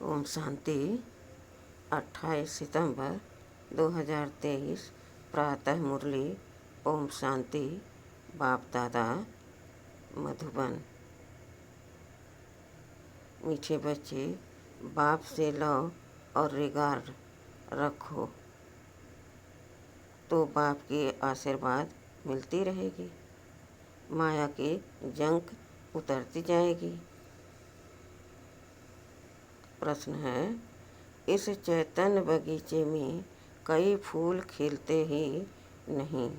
ओम शांति। 28 सितंबर 2023 प्रातः मुरली। ओम शांति। बाप दादा मधुबन। मीठे बच्चे, बाप से लव और रिगार्ड रखो तो बाप की आशीर्वाद मिलती रहेगी, माया की जंक उतरती जाएगी। प्रश्न है, इस चैतन्य बगीचे में कई फूल खिलते ही नहीं,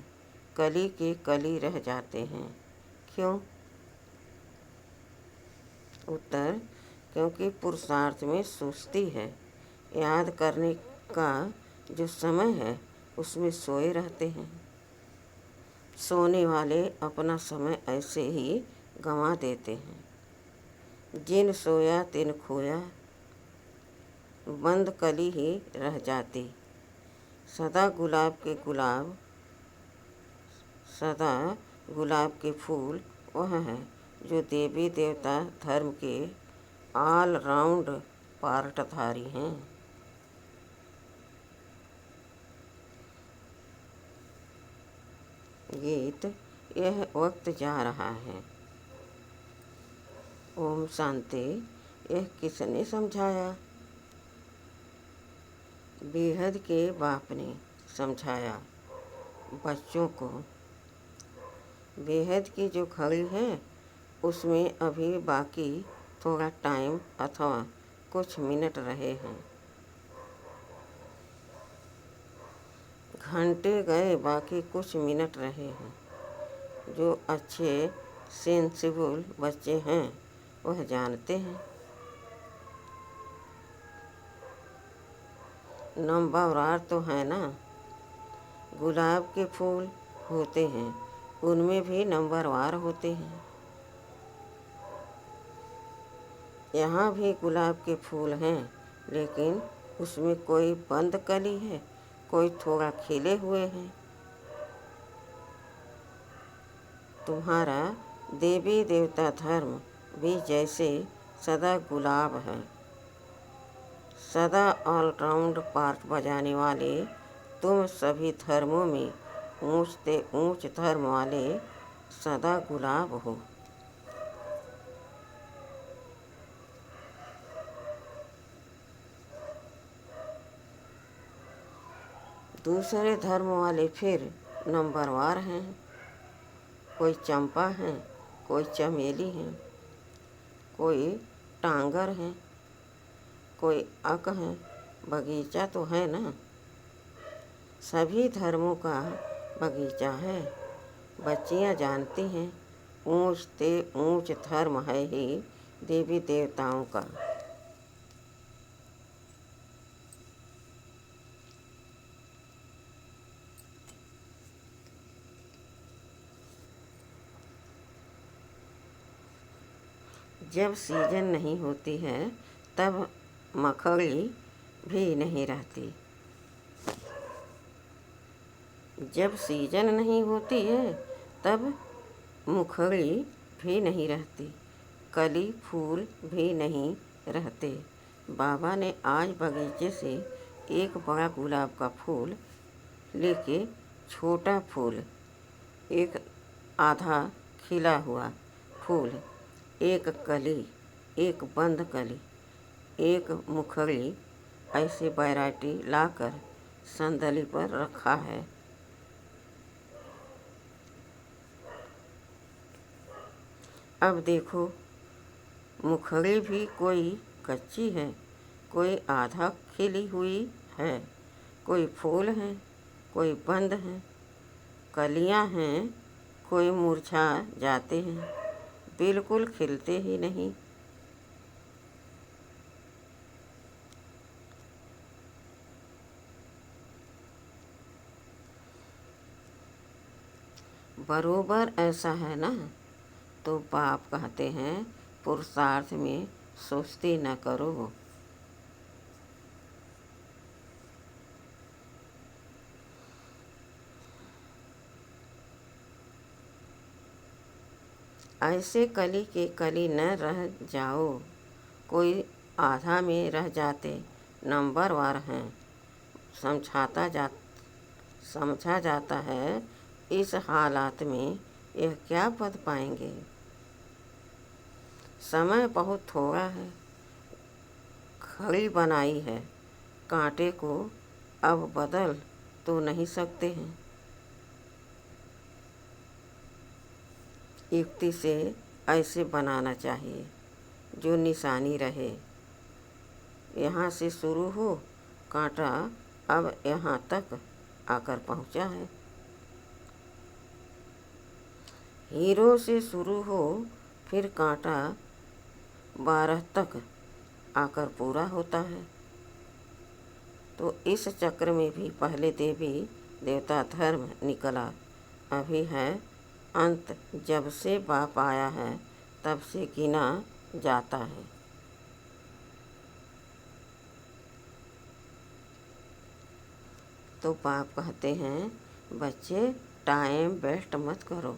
कली के कली रह जाते हैं, क्यों? उत्तर, क्योंकि पुरुषार्थ में सुस्ती है। याद करने का जो समय है उसमें सोए रहते हैं। सोने वाले अपना समय ऐसे ही गंवा देते हैं। जिन सोया तिन खोया, बंद कली ही रह जाती। सदा गुलाब के फूल वह है जो देवी देवता धर्म के ऑल राउंड पार्टधारी हैं। गीत। यह वक्त जा रहा है। ओम शांति। यह किसने समझाया? बेहद के बाप ने समझाया बच्चों को। बेहद की जो घड़ी है उसमें अभी बाकी थोड़ा टाइम अथवा कुछ मिनट रहे हैं। घंटे गए, बाकी कुछ मिनट रहे हैं। जो अच्छे सेंसिबल बच्चे हैं वह जानते हैं। नंबरवार तो है ना। गुलाब के फूल होते हैं, उनमें भी नंबरवार होते हैं। यहाँ भी गुलाब के फूल हैं, लेकिन उसमें कोई बंद कली है, कोई थोड़ा खिले हुए हैं। तुम्हारा देवी देवता धर्म भी जैसे सदा गुलाब है। सदा ऑलराउंड पार्ट बजाने वाले तुम सभी धर्मों में ऊंचते ऊंच धर्म वाले सदा गुलाब हो। दूसरे धर्म वाले फिर नंबरवार हैं। कोई चंपा हैं, कोई चमेली हैं, कोई टांगर हैं, कोई अक हैं। बगीचा तो है ना। सभी धर्मों का बगीचा है। बच्चियां जानती हैं ऊंच ते ऊंच धर्म है ही देवी देवताओं का। जब सीजन नहीं होती है तब मखड़ी भी नहीं रहती। जब सीजन नहीं होती है तब मुखड़ी भी नहीं रहती, कली फूल भी नहीं रहते। बाबा ने आज बगीचे से एक बड़ा गुलाब का फूल लेके छोटा फूल, एक आधा खिला हुआ फूल, एक कली, एक बंद कली, एक मुखड़ी, ऐसे वैरायटी लाकर संदली पर रखा है। अब देखो, मुखड़ी भी कोई कच्ची है, कोई आधा खिली हुई है, कोई फूल हैं, कोई बंद हैं, कलियां हैं, कोई मुरझा जाते हैं, बिल्कुल खिलते ही नहीं। बरोबर ऐसा है ना। तो बाप कहते हैं पुरुषार्थ में सुस्ती न करो। ऐसे कली के कली न रह जाओ। कोई आधा में रह जाते नंबरवार हैं। समझा जाता है इस हालात में यह क्या पद पाएंगे। समय बहुत थोड़ा है, घड़ी बनाई है, कांटे को अब बदल तो नहीं सकते हैं। युक्ति से ऐसे बनाना चाहिए जो निशानी रहे। यहाँ से शुरू हो, कांटा अब यहाँ तक आकर पहुँचा है। हीरो से शुरू हो, फिर कांटा 12 तक आकर पूरा होता है। तो इस चक्र में भी पहले देवी देवता धर्म निकला, अभी है अंत। जब से बाप आया है तब से गिना जाता है। तो बाप कहते हैं, बच्चे टाइम वेस्ट मत करो,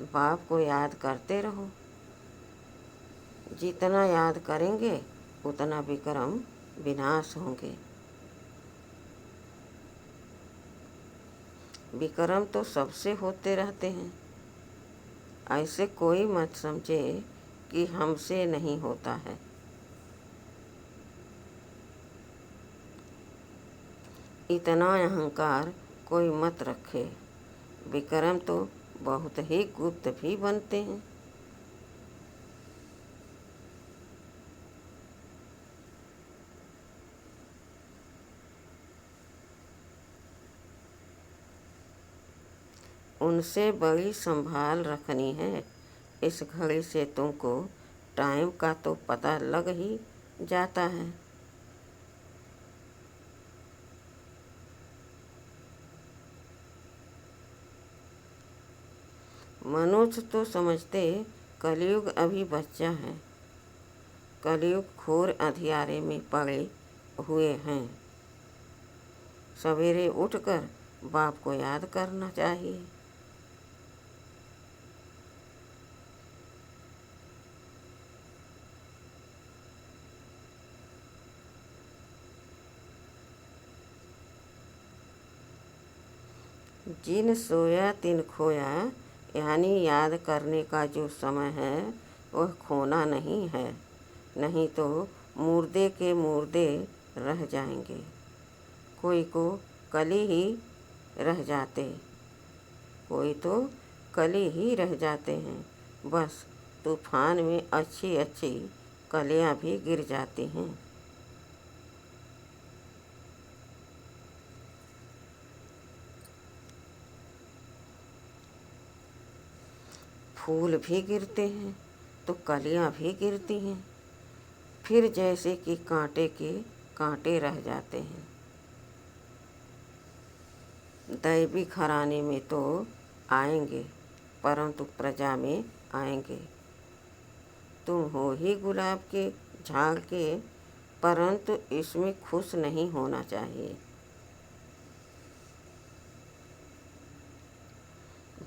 बाप को याद करते रहो। जितना याद करेंगे उतना विक्रम विनाश होंगे। विक्रम तो सबसे होते रहते हैं। ऐसे कोई मत समझे कि हमसे नहीं होता है। इतना अहंकार कोई मत रखे। विक्रम तो बहुत ही गुप्त भी बनते हैं। उनसे बड़ी संभाल रखनी है। इस घड़ी से तुमको टाइम का तो पता लग ही जाता है। मनुष्य तो समझते कलयुग अभी बच्चा है। कलयुग घोर अंधियारे में पड़े हुए हैं। सवेरे उठकर बाप को याद करना चाहिए। जिन सोया तिन खोया, यानी याद करने का जो समय है वह खोना नहीं है, नहीं तो मुर्दे के मुर्दे रह जाएंगे। कोई को कली ही रह जाते, कोई तो कली ही रह जाते हैं। बस तूफान में अच्छी अच्छी कलियां भी गिर जाती हैं। फूल भी गिरते हैं तो कलियां भी गिरती हैं, फिर जैसे कि कांटे के कांटे रह जाते हैं। दैवी घराने में तो आएंगे, परंतु प्रजा में आएंगे। तुम हो ही गुलाब के झाड़ के, परंतु इसमें खुश नहीं होना चाहिए।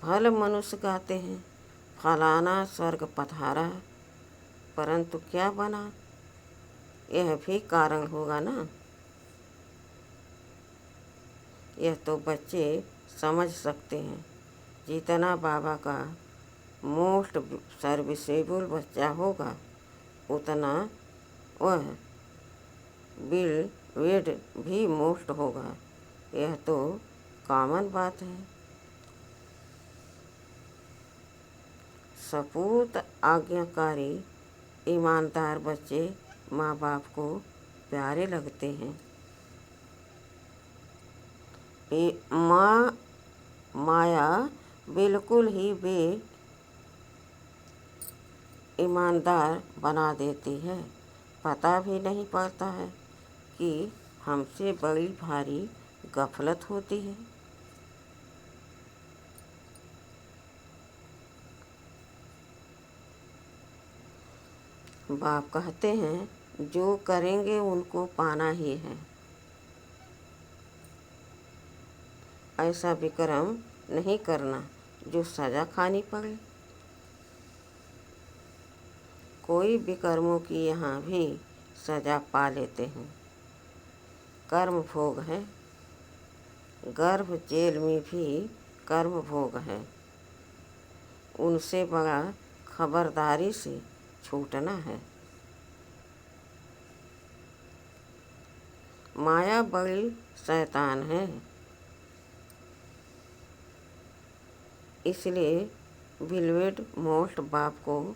भले मनुष्य गाते हैं, फलाना स्वर्ग पधारा, परंतु क्या बना, यह भी कारण होगा ना। यह तो बच्चे समझ सकते हैं। जितना बाबा का मोस्ट सर्विसेबल बच्चा होगा, उतना वह बिल वेड भी मोस्ट होगा। यह तो कॉमन बात है। सपूत आज्ञाकारी ईमानदार बच्चे माँ बाप को प्यारे लगते हैं। माया बिल्कुल ही ईमानदार बना देती है। पता भी नहीं पड़ता है कि हमसे बड़ी भारी गफलत होती है। बाप कहते हैं, जो करेंगे उनको पाना ही है। ऐसा विक्रम नहीं करना जो सजा खानी पड़े। कोई विकर्मों की यहाँ भी सजा पा लेते हैं। कर्म भोग है, गर्भ जेल में भी कर्म भोग है। उनसे बड़ा खबरदारी से छूटना है। माया बड़ी शैतान है, इसलिए बिलवेड मोस्ट बाप को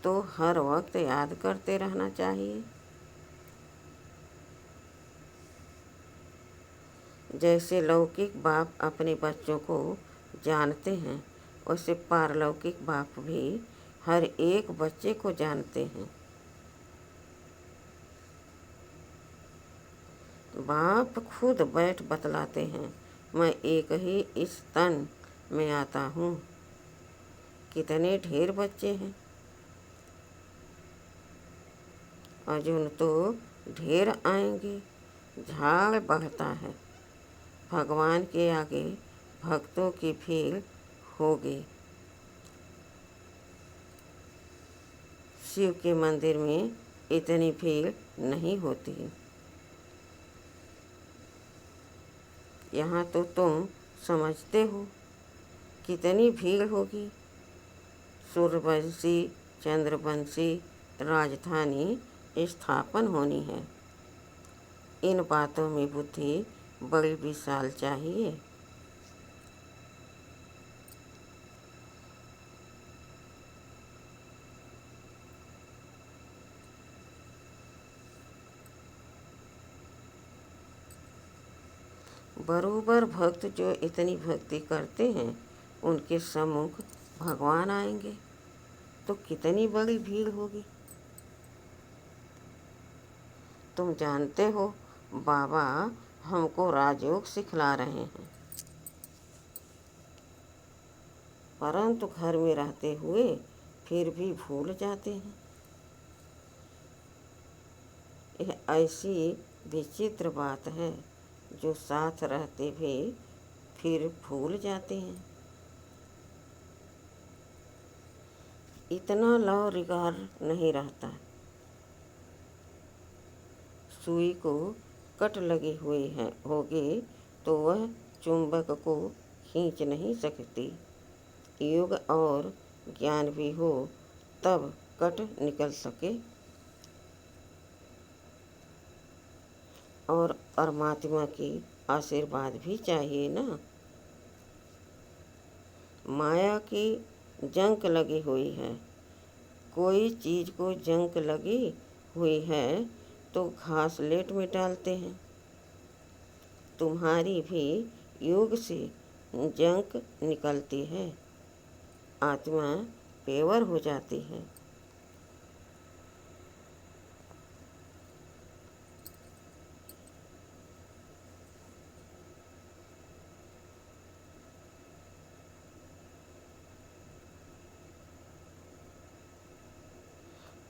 तो हर वक्त याद करते रहना चाहिए। जैसे लौकिक बाप अपने बच्चों को जानते हैं, वैसे पारलौकिक बाप भी हर एक बच्चे को जानते हैं। बाप खुद बैठ बतलाते हैं, मैं एक ही इस तन में आता हूँ। कितने ढेर बच्चे हैं, अर्जुन तो ढेर आएंगे। झाड़ बढ़ता है, भगवान के आगे भक्तों की भीड़ होगी। शिव के मंदिर में इतनी भीड़ नहीं होती। यहाँ तो तुम समझते हो कितनी भीड़ होगी। सूर्यवंशी चंद्रवंशी राजधानी स्थापन होनी है। इन बातों में बुद्धि बड़ी विशाल चाहिए। बरोबर भक्त जो इतनी भक्ति करते हैं, उनके सम्मुख भगवान आएंगे तो कितनी बड़ी भीड़ होगी। तुम जानते हो बाबा हमको राजयोग सिखला रहे हैं, परंतु घर में रहते हुए फिर भी भूल जाते हैं। यह ऐसी विचित्र बात है जो साथ रहते भी फिर भूल जाते हैं। इतना लौ रिगार नहीं रहता। सुई को कट लगी हुई है होगी तो वह चुंबक को खींच नहीं सकती। योग और ज्ञान भी हो तब कट निकल सके। और परमात्मा की आशीर्वाद भी चाहिए ना। माया की जंक लगी हुई है। कोई चीज़ को जंक लगी हुई है तो घासलेट में डालते हैं। तुम्हारी भी योग से जंक निकलती है, आत्मा पेवर हो जाती है।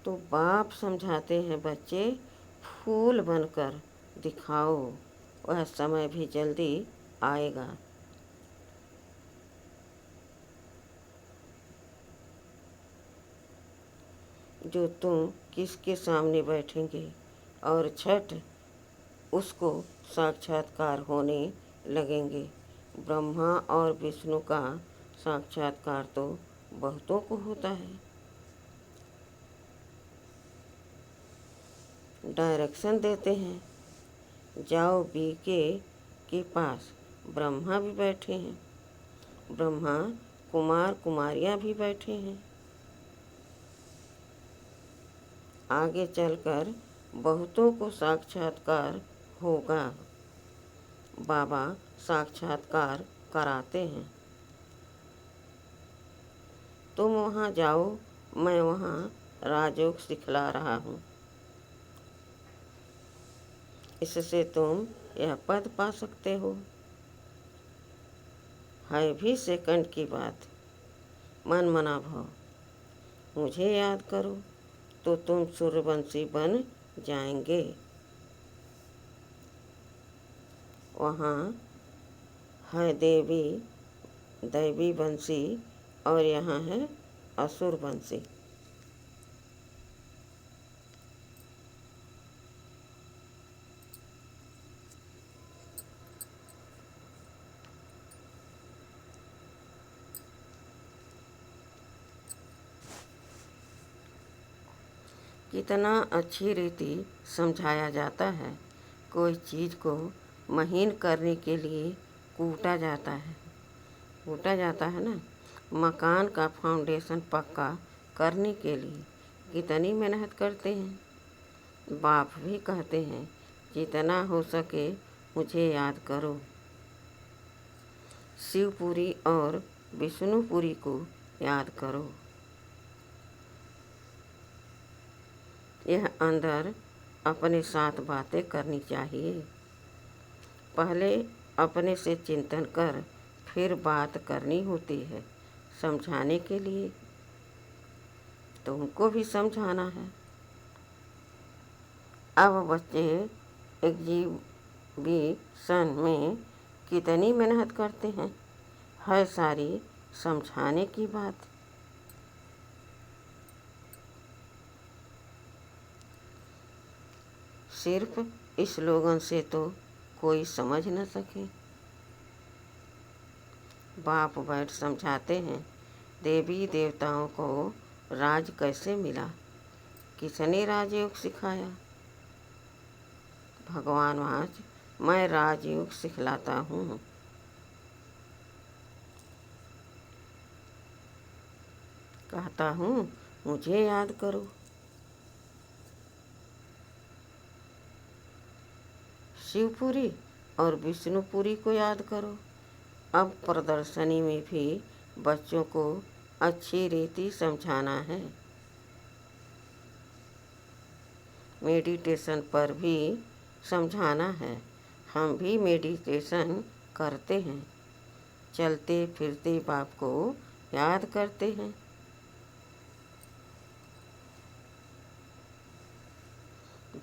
तो बाप समझाते हैं, बच्चे फूल बनकर दिखाओ, वह समय भी जल्दी आएगा। जो तुम किसके सामने बैठेंगे और छठ उसको साक्षात्कार होने लगेंगे। ब्रह्मा और विष्णु का साक्षात्कार तो बहुतों को होता है। डायरेक्शन देते हैं, जाओ बीके के पास। ब्रह्मा भी बैठे हैं, ब्रह्मा कुमार कुमारियाँ भी बैठे हैं। आगे चलकर बहुतों को साक्षात्कार होगा। बाबा साक्षात्कार कराते हैं। तुम वहाँ जाओ, मैं वहाँ राजयोग सिखला रहा हूँ। इससे तुम यह पद पा सकते हो। है भी सेकंड की बात। मन मना भाव, मुझे याद करो तो तुम सूर्यवंशी बन जाएंगे। वहाँ है देवी दैवी वंशी और यहाँ है असुर वंशी। कितना अच्छी रीति समझाया जाता है। कोई चीज़ को महीन करने के लिए कूटा जाता है ना। मकान का फाउंडेशन पक्का करने के लिए कितनी मेहनत करते हैं। बाप भी कहते हैं, जितना हो सके मुझे याद करो। शिवपुरी और विष्णुपुरी को याद करो। यह अंदर अपने साथ बातें करनी चाहिए। पहले अपने से चिंतन कर फिर बात करनी होती है। समझाने के लिए तुमको भी समझाना है। अब बच्चे एग्जीबिशन में कितनी मेहनत करते हैं, है सारी समझाने की बात। सिर्फ स्लोगन से तो कोई समझ न सके। बाप बैठ समझाते हैं, देवी देवताओं को राज कैसे मिला, किसने राजयोग सिखाया। भगवान आज मैं राजयोग सिखलाता हूँ। कहता हूँ मुझे याद करो। शिवपुरी और विष्णुपुरी को याद करो। अब प्रदर्शनी में भी बच्चों को अच्छी रीति समझाना है। मेडिटेशन पर भी समझाना है। हम भी मेडिटेशन करते हैं, चलते फिरते बाप को याद करते हैं।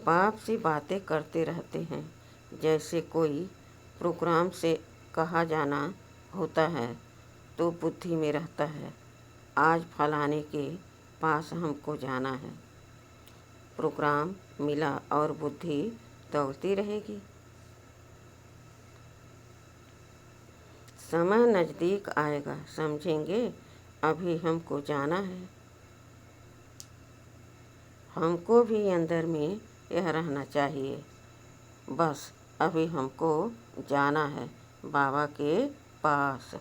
बाप से बातें करते रहते हैं। जैसे कोई प्रोग्राम से कहा जाना होता है तो बुद्धि में रहता है, आज फलाने के पास हमको जाना है। प्रोग्राम मिला और बुद्धि दौड़ती रहेगी। समय नज़दीक आएगा, समझेंगे अभी हमको जाना है। हमको भी अंदर में यह रहना चाहिए, बस अभी हमको जाना है बाबा के पास।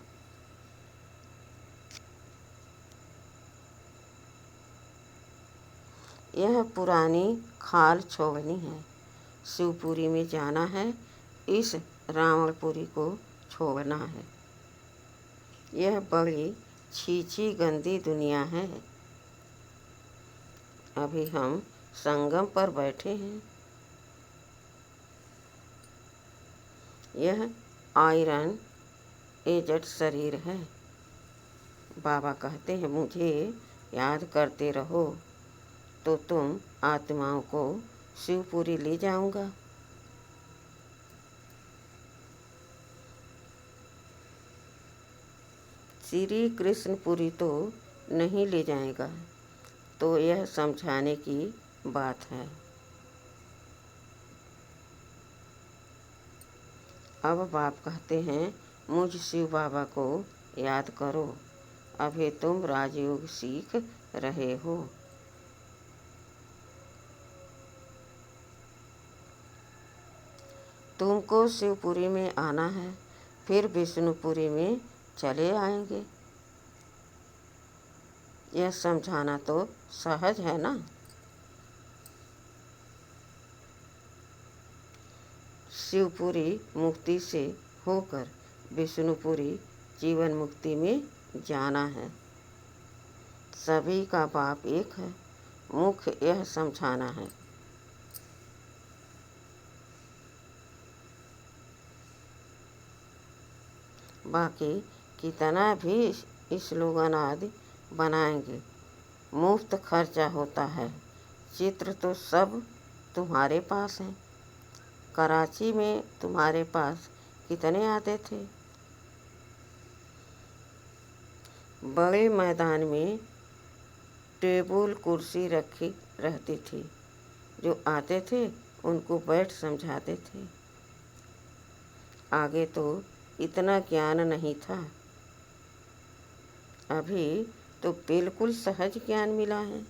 यह पुरानी खाल छोड़नी है। शिवपुरी में जाना है, इस रावणपुरी को छोड़ना है। यह बड़ी छीछी गंदी दुनिया है। अभी हम संगम पर बैठे हैं। यह आयरन एजेड शरीर है। बाबा कहते हैं मुझे याद करते रहो तो तुम आत्माओं को शिवपुरी ले जाऊंगा। श्री कृष्णपुरी तो नहीं ले जाएगा, तो यह समझाने की बात है। अब बाप कहते हैं मुझ शिव बाबा को याद करो, अभी तुम राजयोग सीख रहे हो। तुमको शिवपुरी में आना है, फिर विष्णुपुरी में चले आएंगे। यह समझाना तो सहज है ना। शिवपुरी मुक्ति से होकर विष्णुपुरी जीवन मुक्ति में जाना है। सभी का बाप एक है, मुख्य यह समझाना है। बाकी कितना भी स्लोगन आदि बनाएंगे, मुफ्त खर्चा होता है। चित्र तो सब तुम्हारे पास हैं। कराची में तुम्हारे पास कितने आते थे। बड़े मैदान में टेबल कुर्सी रखी रहती थी, जो आते थे उनको बैठ समझाते थे। आगे तो इतना ज्ञान नहीं था, अभी तो बिल्कुल सहज ज्ञान मिला है।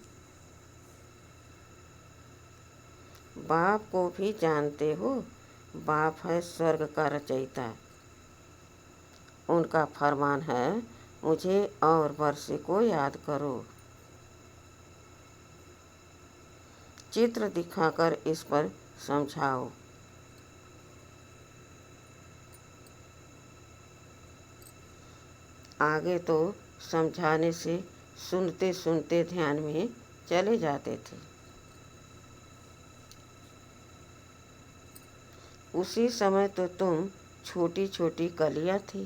बाप को भी जानते हो, बाप है स्वर्ग का रचयिता। उनका फरमान है, मुझे और वर्षे को याद करो। चित्र दिखाकर इस पर समझाओ। आगे तो समझाने से सुनते सुनते ध्यान में चले जाते थे। उसी समय तो तुम छोटी छोटी कलियां थी।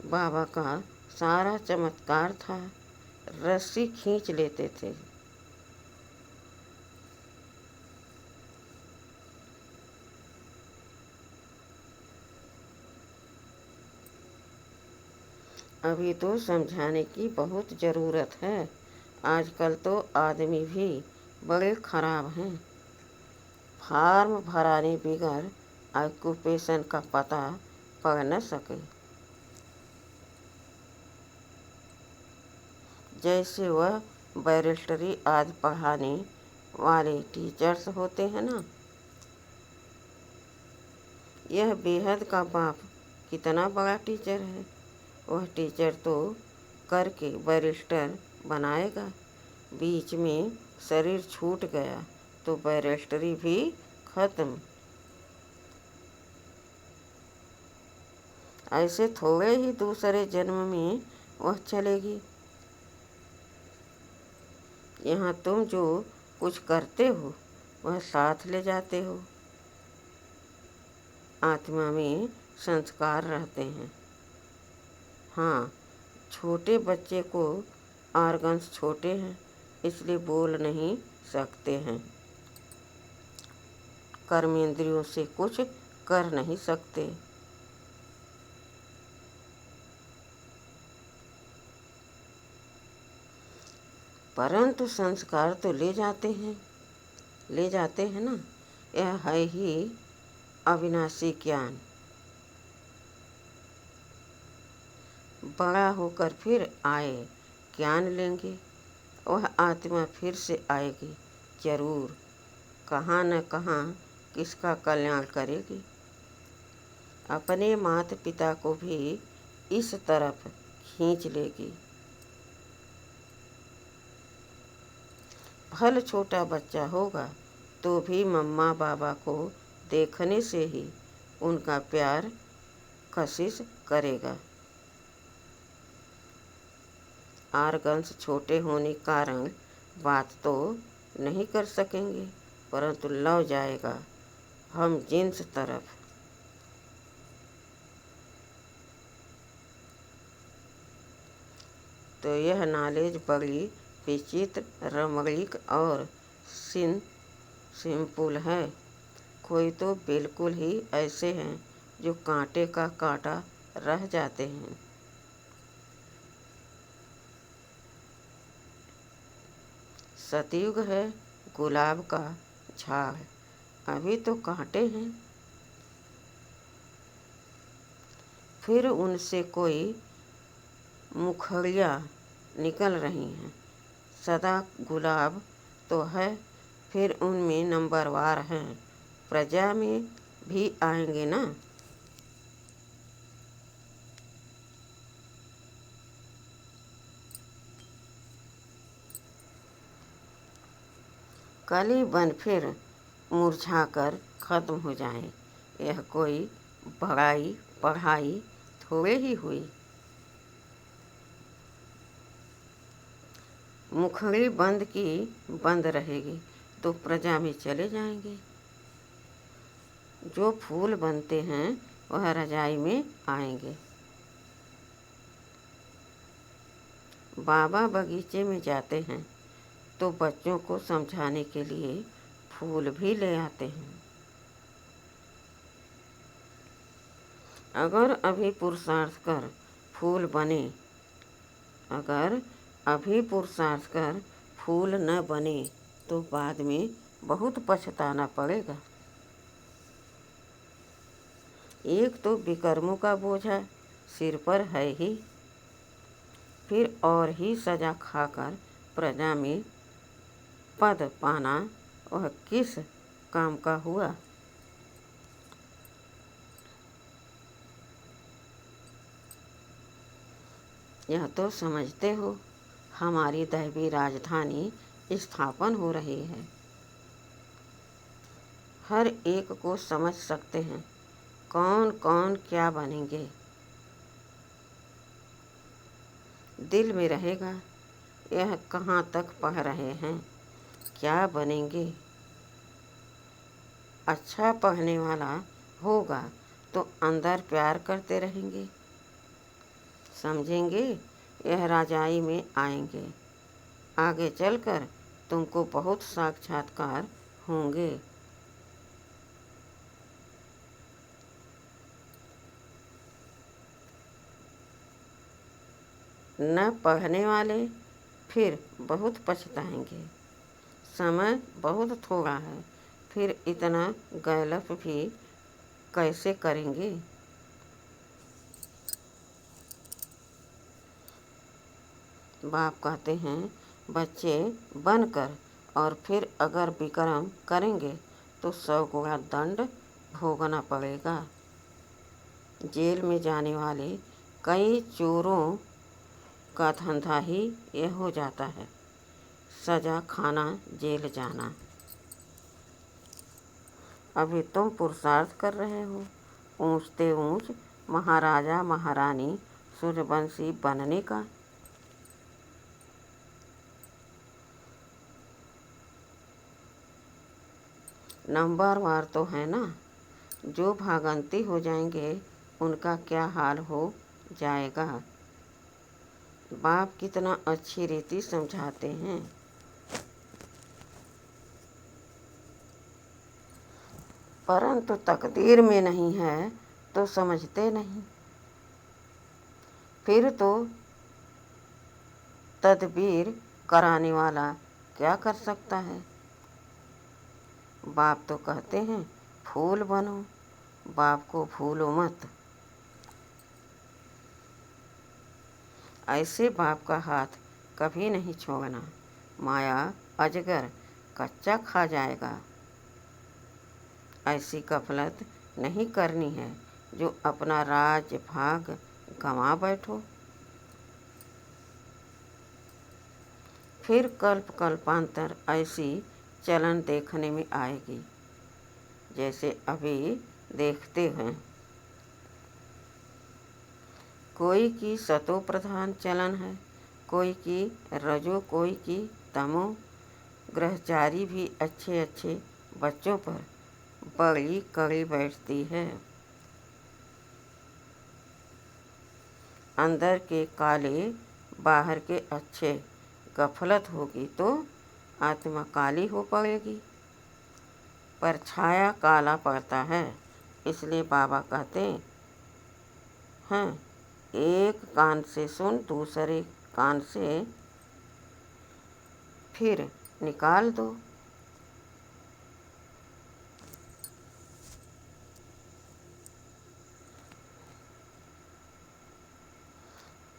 बाबा का सारा चमत्कार था, रस्सी खींच लेते थे। अभी तो समझाने की बहुत ज़रूरत है। आजकल तो आदमी भी बड़े खराब हैं। फार्म भराने बगैर ऑक्यूपेशन का पता पड़ न सके। जैसे वह बैरिस्टरी आदि पढ़ाने वाले टीचर्स होते हैं ना। यह बेहद का बाप कितना बड़ा टीचर है। वह टीचर तो करके बैरिस्टर बनाएगा। बीच में शरीर छूट गया तो बैरिस्टरी भी खत्म। ऐसे थोड़े ही दूसरे जन्म में वह चलेगी। यहाँ तुम जो कुछ करते हो वह साथ ले जाते हो। आत्मा में संस्कार रहते हैं। हाँ, छोटे बच्चे को ऑर्गन्स छोटे हैं, इसलिए बोल नहीं सकते हैं, कर्मेंद्रियों से कुछ कर नहीं सकते। परंतु संस्कार तो ले जाते हैं ना। यह है ही अविनाशी ज्ञान। बड़ा होकर फिर आए ज्ञान लेंगे, वह आत्मा फिर से आएगी जरूर। कहाँ न कहाँ किसका कल्याण करेगी। अपने माता पिता को भी इस तरफ खींच लेगी। भले छोटा बच्चा होगा तो भी मम्मा बाबा को देखने से ही उनका प्यार कशिश करेगा। ऑर्गन्स छोटे होने के कारण बात तो नहीं कर सकेंगे, परंतु लव जाएगा हम जिन्स तरफ। तो यह नॉलेज बड़ी विचित्र, रमणीक और सिंपल है। कोई तो बिल्कुल ही ऐसे हैं जो कांटे का कांटा रह जाते हैं। सतयुग है गुलाब का झाड़, अभी तो कांटे हैं। फिर उनसे कोई मुखड़ियाँ निकल रही हैं। सदा गुलाब तो है, फिर उनमें नंबरवार हैं। प्रजा में भी आएंगे ना। कली बन फिर मुरझाकर खत्म हो जाए। यह कोई बड़ाई पढ़ाई थोड़े ही हुई। मुखड़ी बंद की बंद रहेगी तो प्रजा में चले जाएंगे। जो फूल बनते हैं वह रजाई में आएंगे। बाबा बगीचे में जाते हैं तो बच्चों को समझाने के लिए फूल भी ले आते हैं। अगर अभी पुरुषार्थ कर फूल बने, अगर अभी पुरुषार्थ कर फूल न बने तो बाद में बहुत पछताना पड़ेगा। एक तो विकर्मों का बोझा सिर पर है ही, फिर और ही सजा खाकर प्रजा में पद पाना वह किस काम का हुआ। यह तो समझते हो हमारी दैवी राजधानी स्थापन हो रही है। हर एक को समझ सकते हैं कौन कौन क्या बनेंगे। दिल में रहेगा यह कहाँ तक पढ़ रहे हैं, क्या बनेंगे। अच्छा पढ़ने वाला होगा तो अंदर प्यार करते रहेंगे। समझेंगे यह राजाई में आएंगे। आगे चलकर तुमको बहुत साक्षात्कार होंगे। न पढ़ने वाले फिर बहुत पछताएंगे। समय बहुत थोड़ा है, फिर इतना गैलप भी कैसे करेंगे। बाप कहते हैं बच्चे बनकर और फिर अगर विक्रम करेंगे तो 100 गुना दंड भोगना पड़ेगा। जेल में जाने वाले कई चोरों का धंधा ही यह हो जाता है, सजा खाना जेल जाना। अभी तुम पुरुषार्थ कर रहे हो ऊंचते ऊंच महाराजा महारानी सूर्यवंशी बनने का। नंबरवार तो है ना, जो भागंती हो जाएंगे उनका क्या हाल हो जाएगा। बाप कितना अच्छी रीति समझाते हैं। परंतु तकदीर में नहीं है तो समझते नहीं। फिर तो तदबीर कराने वाला क्या कर सकता है। बाप तो कहते हैं फूल बनो, बाप को भूलो मत। ऐसे बाप का हाथ कभी नहीं छोड़ना। माया अजगर कच्चा खा जाएगा। ऐसी गफलत नहीं करनी है जो अपना राज्य भाग गंवा बैठो। फिर कल्प कल्पांतर ऐसी चलन देखने में आएगी जैसे अभी देखते हैं। कोई की सतो प्रधान चलन है, कोई की रजो, कोई की तमो। ग्रहचारी भी अच्छे अच्छे बच्चों पर बड़ी कड़ी बैठती है। अंदर के काले बाहर के अच्छे। गफलत होगी तो आत्मा काली हो पड़ेगी। पर छाया काला पड़ता है, इसलिए बाबा कहते हैं एक कान से सुन, दूसरे कान से फिर निकाल दो।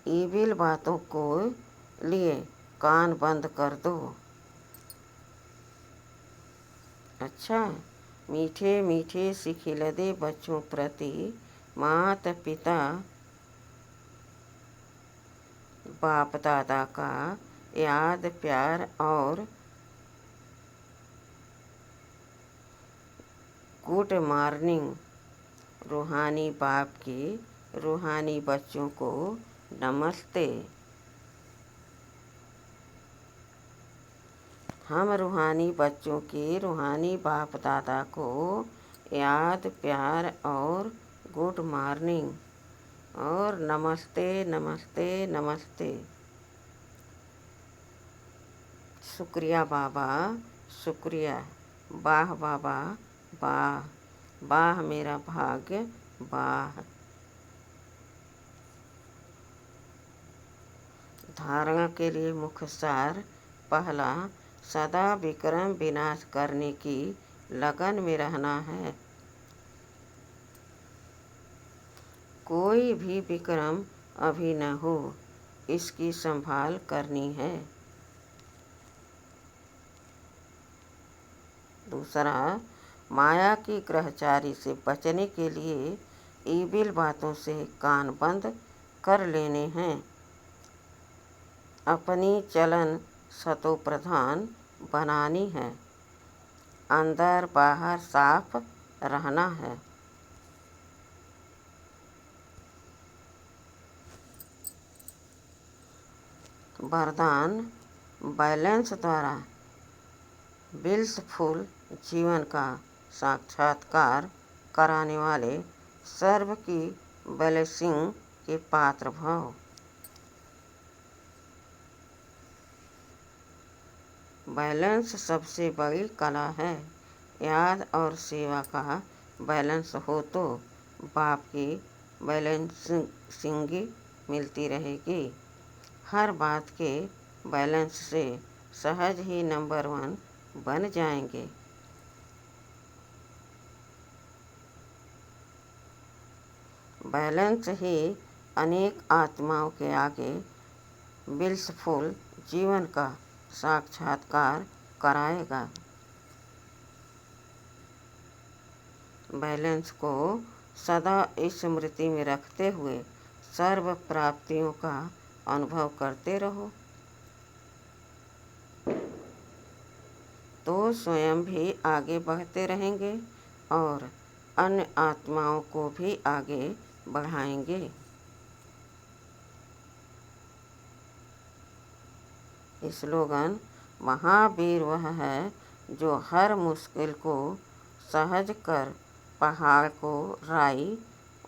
ईविल बातों को लिए कान बंद कर दो। अच्छा, मीठे मीठे सिखिलदे बच्चों प्रति माता पिता बाप दादा का याद प्यार और गुड मॉर्निंग। रूहानी बाप के रूहानी बच्चों को नमस्ते। हम रूहानी बच्चों के रूहानी बाप दादा को याद प्यार और गुड मॉर्निंग और नमस्ते नमस्ते नमस्ते। शुक्रिया बाबा, शुक्रिया। वाह बाबा, वाह वाह मेरा भाग्य, वाह। धारणा के लिए मुख्य सार। पहला, सदा विक्रम विनाश करने की लगन में रहना है। कोई भी विक्रम अभी न हो, इसकी संभाल करनी है। दूसरा, माया की ग्रहचारी से बचने के लिए ईबिल बातों से कान बंद कर लेने हैं। अपनी चलन सतो प्रधान बनानी है। अंदर बाहर साफ रहना है। वरदान, बैलेंस द्वारा ब्लिसफुल जीवन का साक्षात्कार कराने वाले सर्व की ब्लेसिंग के पात्र भव। बैलेंस सबसे बड़ी कला है। याद और सेवा का बैलेंस हो तो बाप की बैलेंसिंग मिलती रहेगी। हर बात के बैलेंस से सहज ही नंबर 1 बन जाएंगे। बैलेंस ही अनेक आत्माओं के आगे ब्लिसफुल जीवन का साक्षात्कार कराएगा। बैलेंस को सदा स्मृति में रखते हुए सर्व प्राप्तियों का अनुभव करते रहो, तो स्वयं भी आगे बढ़ते रहेंगे और अन्य आत्माओं को भी आगे बढ़ाएंगे। स्लोगन, महावीर वह है जो हर मुश्किल को सहज कर पहाड़ को राई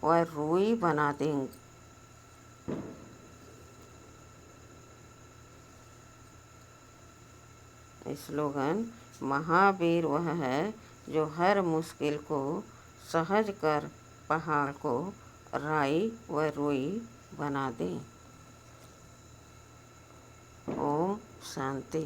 व रुई बना देंगे। स्लोगन, महावीर वह है जो हर मुश्किल को सहज कर पहाड़ को राई व रुई बना दे। ओम शांति।